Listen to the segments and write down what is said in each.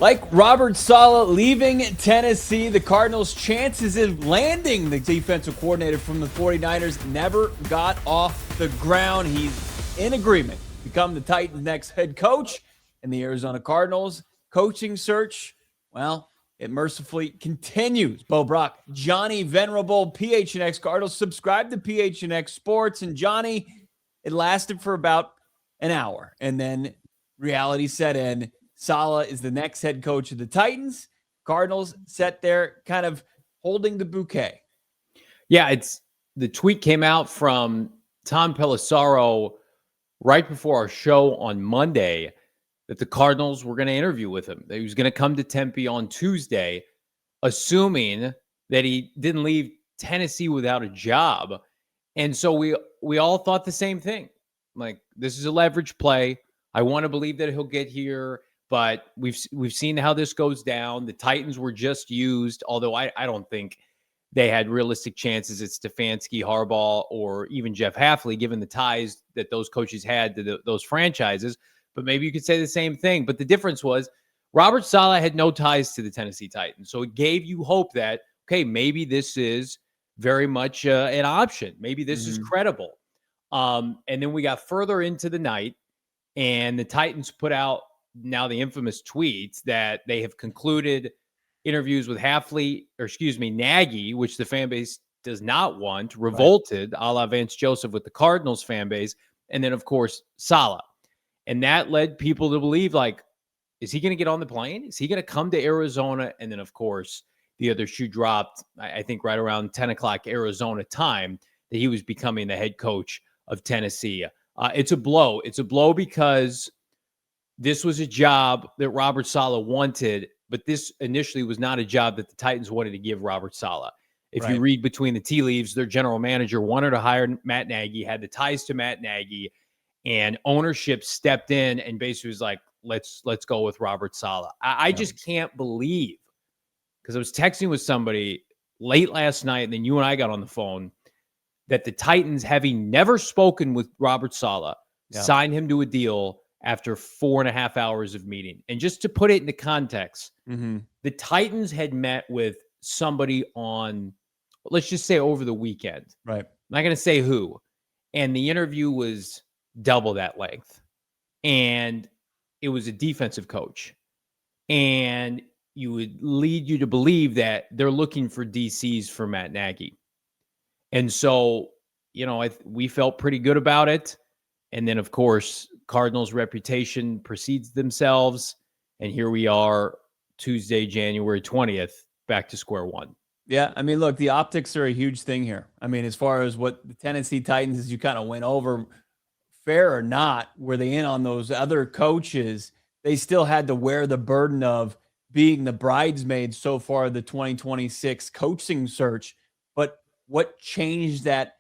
Like Robert Saleh leaving Tennessee, the Cardinals' chances of landing the defensive coordinator from the 49ers never got off the ground. He's in agreement to become the Titans' next head coach, and the Arizona Cardinals coaching search, well, it mercifully continues. Bo Brock, Johnny Venerable, PHNX Cardinals, subscribe to PHNX Sports, and Johnny, it lasted for about an hour, and then reality set in. Salah is the next head coach of the Titans. Cardinals sat there kind of holding the bouquet. Yeah, the tweet came out from Tom Pelissaro right before our show on Monday that the Cardinals were going to interview with him. That he was going to come to Tempe on Tuesday, assuming that he didn't leave Tennessee without a job. And so we all thought the same thing. Like, this is a leverage play. I want to believe that he'll get here. But we've seen how this goes down. The Titans were just used, although I don't think they had realistic chances at Stefanski, Harbaugh, or even Jeff Hafley, given the ties that those coaches had to those franchises. But maybe you could say the same thing. But the difference was Robert Saleh had no ties to the Tennessee Titans. So it gave you hope that, okay, maybe this is very much an option. Maybe this is credible. And then we got further into the night, and the Titans put out now the infamous tweets that they have concluded interviews with Nagy, which the fan base does not want, revolted, a la Vance Joseph with the Cardinals fan base, and then, of course, Salah. And that led people to believe, like, is he going to get on the plane? Is he going to come to Arizona? And then, of course, the other shoe dropped, I think, right around 10 o'clock Arizona time, that he was becoming the head coach of Tennessee. It's a blow. It's a blow because this was a job that Robert Saleh wanted, but this initially was not a job that the Titans wanted to give Robert Saleh. If you read between the tea leaves, their general manager wanted to hire Matt Nagy, had the ties to Matt Nagy, and ownership stepped in and basically was like, let's go with Robert Saleh. I just can't believe, because I was texting with somebody late last night, and then you and I got on the phone, that the Titans, having never spoken with Robert Saleh, signed him to a deal after 4.5 hours of meeting. And just to put it into context, the Titans had met with somebody on, let's just say, over the weekend. Right. I'm not going to say who. And the interview was double that length. And it was a defensive coach. And you would lead you to believe that they're looking for DCs for Matt Nagy. And so, we felt pretty good about it. And then, of course, Cardinals' reputation precedes themselves. And here we are, Tuesday, January 20th, back to square one. Yeah, I mean, look, the optics are a huge thing here. I mean, as far as what the Tennessee Titans, as you kind of went over, fair or not, were they in on those other coaches, they still had to wear the burden of being the bridesmaid so far the 2026 coaching search. But what changed that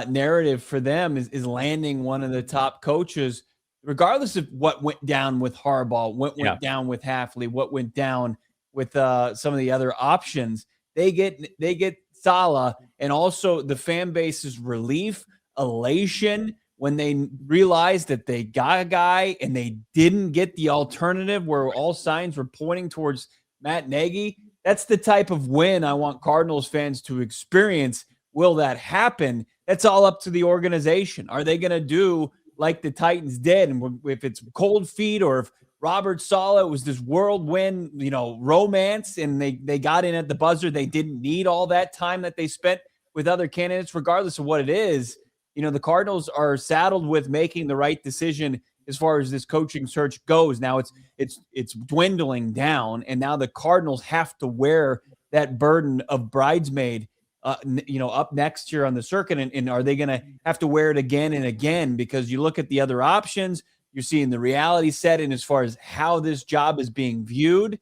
narrative for them is landing one of the top coaches, regardless of what went down with Harbaugh, what went down with Hafley, what went down with some of the other options. They get Salah, and also the fan base's relief, elation when they realized that they got a guy and they didn't get the alternative where all signs were pointing towards Matt Nagy. That's the type of win I want Cardinals fans to experience. Will that happen? That's all up to the organization. Are they going to do like the Titans did? And if it's cold feet, or if Robert Saleh was this whirlwind, romance, and they got in at the buzzer, they didn't need all that time that they spent with other candidates, regardless of what it is. The Cardinals are saddled with making the right decision as far as this coaching search goes. Now it's dwindling down, and now the Cardinals have to wear that burden of bridesmaid up next year on the circuit. And are they going to have to wear it again and again? Because you look at the other options, you're seeing the reality set in as far as how this job is being viewed.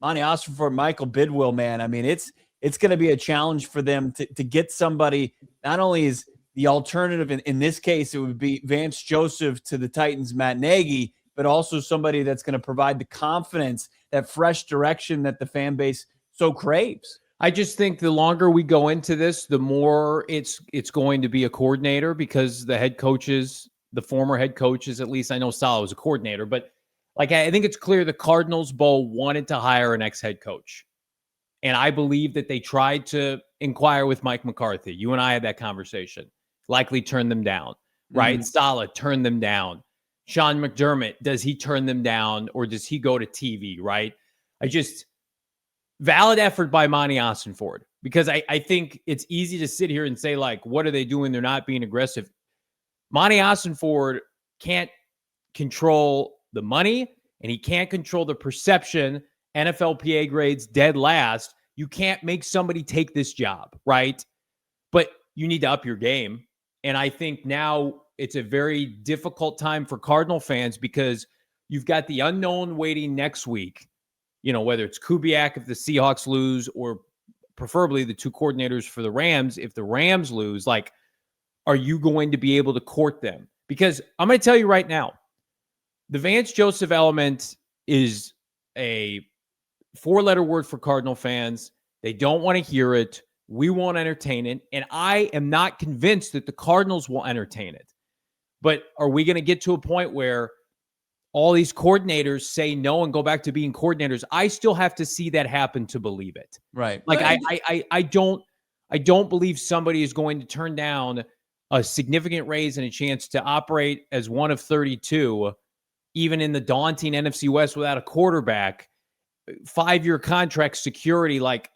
Monti Ossenfort, Michael Bidwill, man. I mean, it's going to be a challenge for them to get somebody. Not only is the alternative, in this case, it would be Vance Joseph to the Titans, Matt Nagy, but also somebody that's going to provide the confidence, that fresh direction that the fan base so craves. I just think the longer we go into this, the more it's going to be a coordinator, because the head coaches, the former head coaches, at least I know Salah was a coordinator, but Like, I think it's clear the Cardinals, Bo, wanted to hire an ex-head coach. And I believe that they tried to inquire with Mike McCarthy. You and I had that conversation. Likely turned them down, right? Salah turned them down. Sean McDermott, does he turn them down or does he go to TV, right? Valid effort by Monti Ossenfort, because I think it's easy to sit here and say, like, what are they doing? They're not being aggressive. Monti Ossenfort can't control the money and he can't control the perception. NFLPA grades dead last. You can't make somebody take this job, right? But you need to up your game. And I think now it's a very difficult time for Cardinal fans because you've got the unknown waiting next week. You know, whether it's Kubiak if the Seahawks lose, or preferably the two coordinators for the Rams if the Rams lose. Like, are you going to be able to court them? Because I'm going to tell you right now, the Vance Joseph element is a 4-letter word for Cardinal fans. They don't want to hear it. We won't entertain it. And I am not convinced that the Cardinals will entertain it. But are we going to get to a point where all these coordinators say no and go back to being coordinators? I still have to see that happen to believe it. Right. Like, I don't believe somebody is going to turn down a significant raise and a chance to operate as one of 32, even in the daunting NFC West without a quarterback, 5-year contract security. Like,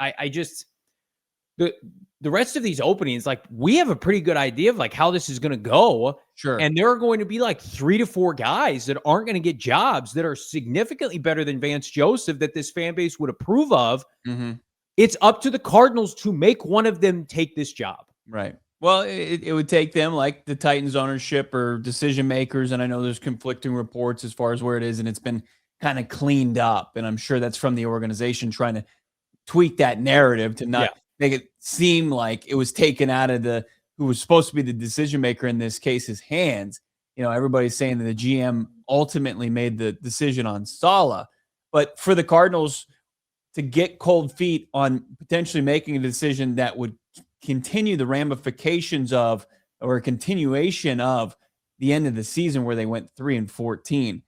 the rest of these openings, like, we have a pretty good idea of like how this is going to go. Sure. And there are going to be like 3 to 4 guys that aren't going to get jobs that are significantly better than Vance Joseph that this fan base would approve of. It's up to the Cardinals to make one of them take this job. Right. Well, it would take them, like the Titans ownership or decision makers. And I know there's conflicting reports as far as where it is, and it's been kind of cleaned up. And I'm sure that's from the organization trying to tweak that narrative to not make it seem like it was taken out of who was supposed to be the decision maker in this case's hands. You know, everybody's saying that the GM ultimately made the decision on Salah, but for the Cardinals to get cold feet on potentially making a decision that would continue the ramifications of, or a continuation of, the end of the season where they went 3-14.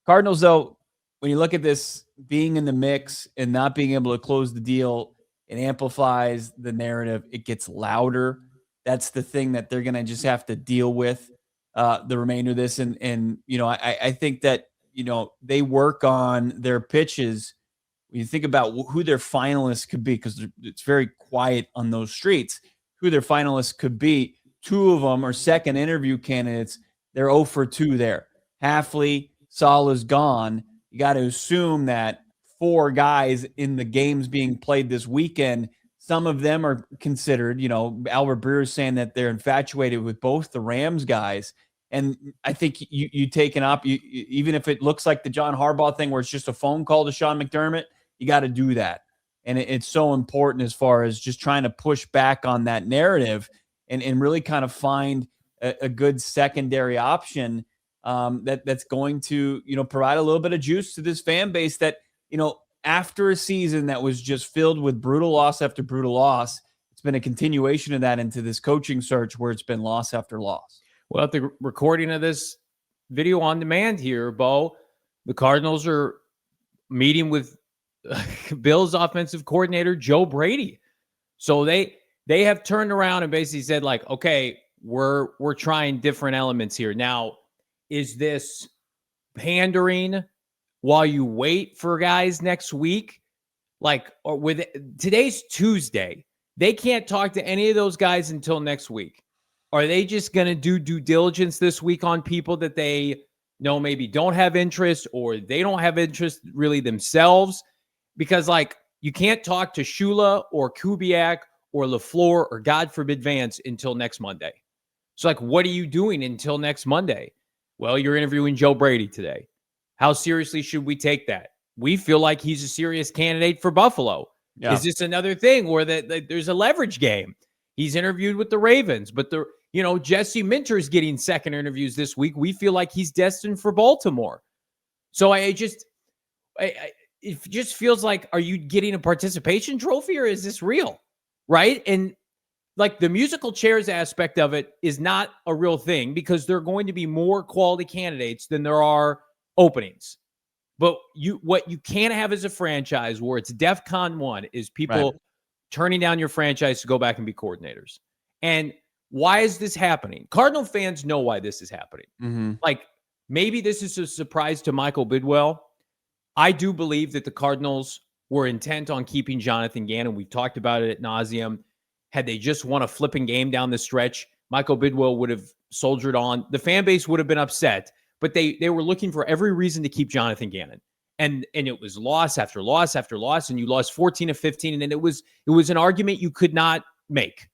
Cardinals, though, when you look at this being in the mix and not being able to close the deal, it amplifies the narrative. It gets louder. That's the thing that they're going to just have to deal with the remainder of this. And you know, I think that, you know, they work on their pitches. When you think about who their finalists could be, because it's very quiet on those streets, who their finalists could be, 2 of them are second interview candidates. They're 0 for 2 there. Halfley, Salah's gone. You got to assume that 4 guys in the games being played this weekend, some of them are considered, you know, Albert Breer is saying that they're infatuated with both the Rams guys. And I think you take an even if it looks like the John Harbaugh thing where it's just a phone call to Sean McDermott, you got to do that. And it's so important as far as just trying to push back on that narrative and really kind of find a good secondary option that's going to, you know, provide a little bit of juice to this fan base that, you know, after a season that was just filled with brutal loss after brutal loss, it's been a continuation of that into this coaching search where it's been loss after loss. Well, at the recording of this video on demand here, Bo, the Cardinals are meeting with Bill's offensive coordinator, Joe Brady. So they have turned around and basically said, like, okay, we're trying different elements here. Now, is this pandering while you wait for guys next week? Like, or with today's Tuesday, they can't talk to any of those guys until next week. Are they just going to do due diligence this week on people that they know maybe don't have interest, or they don't have interest really themselves? Because, like, you can't talk to Shula or Kubiak or LaFleur or, God forbid, Vance until next Monday. So, like, what are you doing until next Monday? Well, you're interviewing Joe Brady today. How seriously should we take that? We feel like he's a serious candidate for Buffalo. Yeah. Is this another thing where there's a leverage game? He's interviewed with the Ravens, but Jesse Minter is getting second interviews this week. We feel like he's destined for Baltimore. So it just feels like, are you getting a participation trophy or is this real? Right? And like the musical chairs aspect of it is not a real thing because there are going to be more quality candidates than there are openings. But what you can't have as a franchise where it's DEFCON 1 is people turning down your franchise to go back and be coordinators. And why is this happening? Cardinal fans know why this is happening. Mm-hmm. Like, maybe this is a surprise to Michael Bidwill. I do believe that the Cardinals were intent on keeping Jonathan Gannon. We've talked about it ad nauseum. Had they just won a flipping game down the stretch, Michael Bidwill would have soldiered on. The fan base would have been upset, but they were looking for every reason to keep Jonathan Gannon. And it was loss after loss after loss, and you lost 14 of 15, and it was an argument you could not make.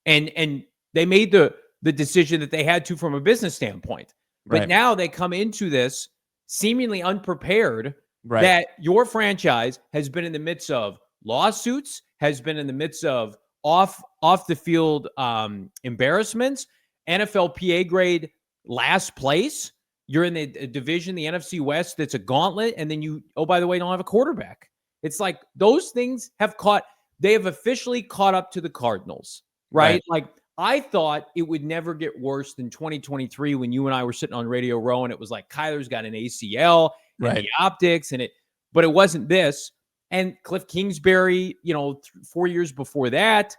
And they made the decision that they had to from a business standpoint. But now they come into this seemingly unprepared that your franchise has been in the midst of lawsuits, has been in the midst of off the field embarrassments, NFLPA grade last place. You're in the division, the NFC West, that's a gauntlet. And then you, oh, by the way, don't have a quarterback. It's like those things they have officially caught up to the Cardinals, right? Like, I thought it would never get worse than 2023 when you and I were sitting on Radio Row and it was like Kyler's got an ACL and the optics but it wasn't this. And Cliff Kingsbury, 4 years before that,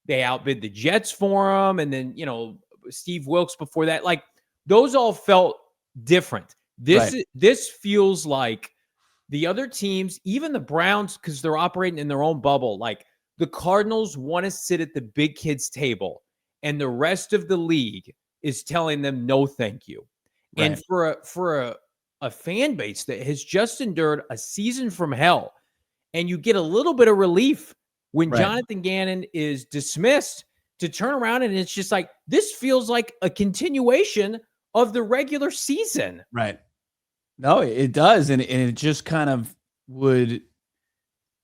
they outbid the Jets for him. And then, Steve Wilkes before that, like those all felt different. This feels like the other teams, even the Browns, because they're operating in their own bubble, like the Cardinals want to sit at the big kids table and the rest of the league is telling them no thank you. And for a fan base that has just endured a season from hell, and you get a little bit of relief when Jonathan Gannon is dismissed, to turn around and it's just like, this feels like a continuation of the regular season. Right. No, it does. And it just kind of would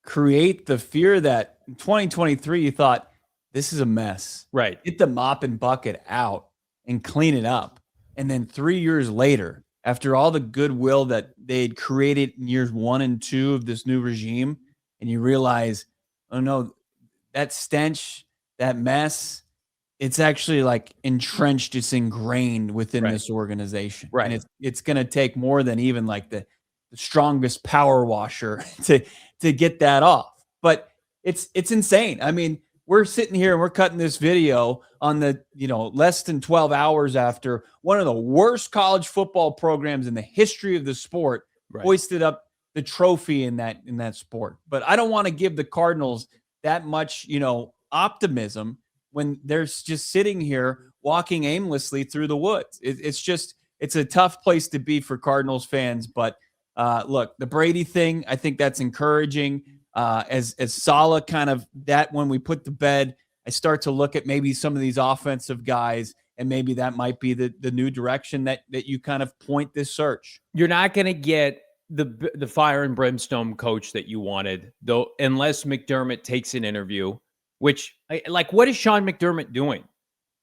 create the fear that in 2023, you thought, this is a mess. Right. Get the mop and bucket out and clean it up. And then 3 years later, after all the goodwill that they had created in years 1 and 2 of this new regime, and you realize, oh no, that stench, that mess, it's actually like entrenched, it's ingrained within this organization. Right. And it's going to take more than even like the strongest power washer to get that off. But it's insane. I mean, we're sitting here and we're cutting this video on the, less than 12 hours after one of the worst college football programs in the history of the sport hoisted up the trophy in that sport. But I don't want to give the Cardinals that much, optimism when they're just sitting here walking aimlessly through the woods. It's a tough place to be for Cardinals fans. But look, the Brady thing, I think that's encouraging. As Salah kind of that when we put to bed, I start to look at maybe some of these offensive guys, and maybe that might be the new direction that you kind of point this search. You're not going to get the fire and brimstone coach that you wanted, though, unless McDermott takes an interview. Which, like, what is Sean McDermott doing?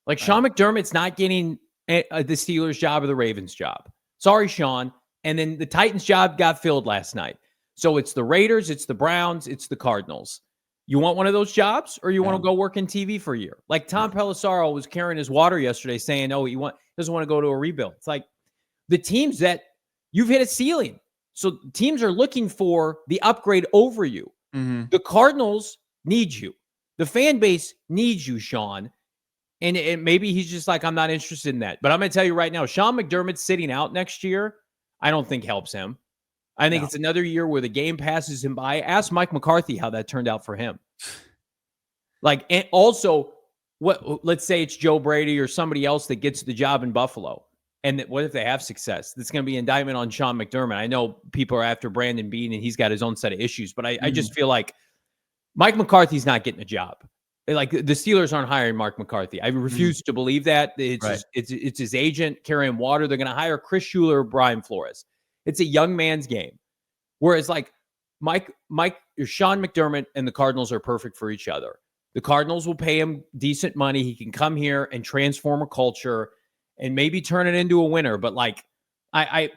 Like, Sean McDermott's not getting the Steelers' job or the Ravens' job. Sorry, Sean. And then the Titans' job got filled last night. So it's the Raiders, it's the Browns, it's the Cardinals. You want one of those jobs, or you want to go work in TV for a year? Like Tom Pelissaro was carrying his water yesterday saying, oh, he doesn't want to go to a rebuild. It's like the teams that you've hit a ceiling. So teams are looking for the upgrade over you. Mm-hmm. The Cardinals need you. The fan base needs you, Sean. And maybe he's just like, I'm not interested in that. But I'm going to tell you right now, Sean McDermott sitting out next year, I don't think helps him. I think it's another year where the game passes him by. Ask Mike McCarthy how that turned out for him. Like, and also, let's say it's Joe Brady or somebody else that gets the job in Buffalo. And what if they have success? That's going to be an indictment on Sean McDermott. I know people are after Brandon Beane, and he's got his own set of issues. But I just feel like Mike McCarthy's not getting a job. Like, the Steelers aren't hiring Mark McCarthy. I refuse to believe that. It's his agent carrying water. They're going to hire Chris Schuler or Brian Flores. It's a young man's game. Whereas, like, Sean McDermott and the Cardinals are perfect for each other. The Cardinals will pay him decent money. He can come here and transform a culture and maybe turn it into a winner. But, like, I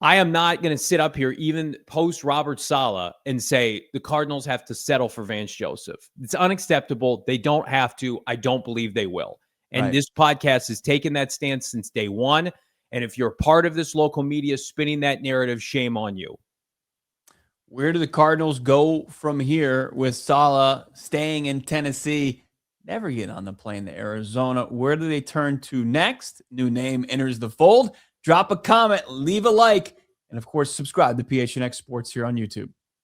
am not going to sit up here, even post Robert Saleh, and say the Cardinals have to settle for Vance Joseph. It's unacceptable. They don't have to. I don't believe they will. And this podcast has taken that stance since day one. And if you're part of this local media spinning that narrative, shame on you. Where do the Cardinals go from here with Salah staying in Tennessee, never getting on the plane to Arizona? Where do they turn to next? New name enters the fold. Drop a comment, leave a like, and of course, subscribe to PHNX Sports here on YouTube.